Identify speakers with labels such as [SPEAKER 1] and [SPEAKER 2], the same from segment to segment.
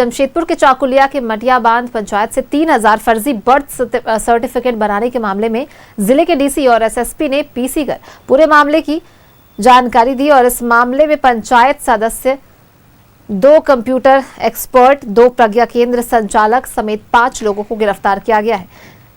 [SPEAKER 1] जमशेदपुर के चाकुलिया के मटिया बांध पंचायत से 3000 फर्जी बर्थ सर्टिफिकेट बनाने के मामले में जिले के डीसी और एसएसपी ने पीसी कर पूरे मामले की जानकारी दी और इस मामले में पंचायत सदस्य, 2 कंप्यूटर एक्सपर्ट, 2 प्रज्ञा केंद्र संचालक समेत 5 लोगों को गिरफ्तार किया गया है।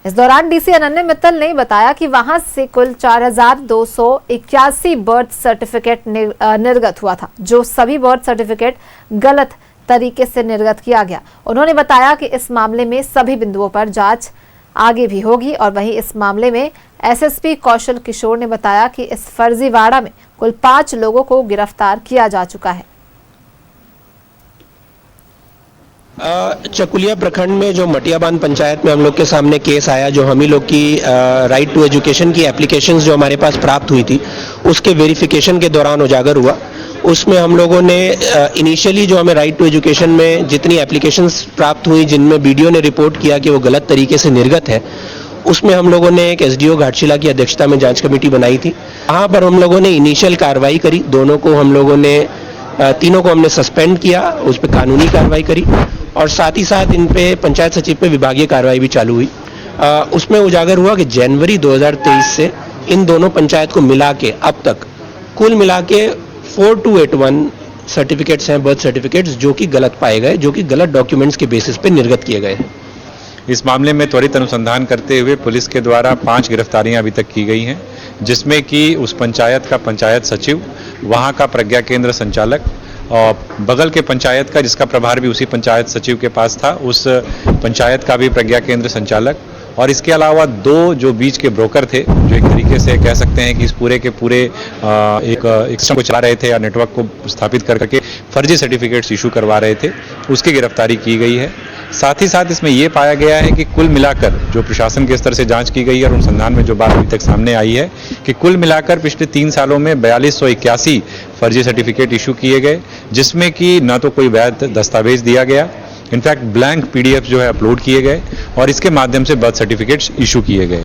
[SPEAKER 1] इस दौरान डीसी अनन्य मित्तल ने बताया कि वहां से कुल 4281 बर्थ सर्टिफिकेट निर्गत हुआ था, जो सभी बर्थ सर्टिफिकेट गलत तरीके से निर्गत किया गया। उन्होंने बताया कि इस मामले में सभी बिंदुओं पर जांच आगे भी होगी और वहीं इस मामले में एसएसपी कौशल किशोर ने बताया कि इस फर्जीवाड़ा में कुल 5 लोगों को गिरफ्तार किया जा चुका है।
[SPEAKER 2] चकुलिया प्रखंड में जो मटिया बांध पंचायत में हम लोग के सामने केस आया, जो हम ही लोग की राइट टू एजुकेशन की एप्लीकेशंस जो हमारे पास प्राप्त हुई थी, उसके वेरिफिकेशन के दौरान उजागर हुआ। उसमें हम लोगों ने इनिशियली जो हमें राइट टू एजुकेशन में जितनी एप्लीकेशंस प्राप्त हुई, जिनमें बीडीओ ने रिपोर्ट किया कि वो गलत तरीके से निर्गत है, उसमें हम लोगों ने एक एसडीओ घाटशिला की अध्यक्षता में जांच कमेटी बनाई थी। वहाँ पर हम लोगों ने इनिशियल कार्रवाई करी। दोनों को हम लोगों ने तीनों को हमने सस्पेंड किया, उस पर कानूनी कार्रवाई करी और साथ ही साथ इन पे पंचायत सचिव पे विभागीय कार्रवाई भी चालू हुई। उसमें उजागर हुआ कि जनवरी 2023 से इन दोनों पंचायत को मिला के अब तक कुल मिला के 4281 सर्टिफिकेट्स हैं, बर्थ सर्टिफिकेट्स, जो कि गलत पाए गए, जो कि गलत डॉक्यूमेंट्स के बेसिस पे निर्गत किए गए हैं।
[SPEAKER 3] इस मामले में त्वरित अनुसंधान करते हुए पुलिस के द्वारा 5 गिरफ्तारियां अभी तक की गई हैं, जिसमें कि उस पंचायत का पंचायत सचिव, वहां का प्रज्ञा केंद्र संचालक और बगल के पंचायत का, जिसका प्रभार भी उसी पंचायत सचिव के पास था, उस पंचायत का भी प्रज्ञा केंद्र संचालक, और इसके अलावा 2 जो बीच के ब्रोकर थे, जो एक तरीके से कह सकते हैं कि इस पूरे के पूरे एक सिस्टम को चला रहे थे या नेटवर्क को स्थापित करके फर्जी सर्टिफिकेट्स इशू करवा रहे थे, उसकी गिरफ्तारी की गई है। साथ ही साथ इसमें यह पाया गया है कि कुल मिलाकर जो प्रशासन के स्तर से जांच की गई है और अनुसंधान में जो बात अभी तक सामने आई है कि कुल मिलाकर पिछले 3 सालों में 4281 फर्जी सर्टिफिकेट इशू किए गए, जिसमें कि न तो कोई वैध दस्तावेज दिया गया, इनफैक्ट ब्लैंक पीडीएफ जो है अपलोड किए गए और इसके माध्यम से बर्थ सर्टिफिकेट्स इशू किए गए।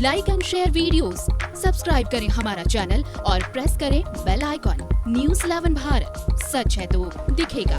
[SPEAKER 4] Like and share videos, subscribe करें हमारा चैनल और प्रेस करें बेल आइकॉन। न्यूज़ 11 भारत, सच है तो दिखेगा।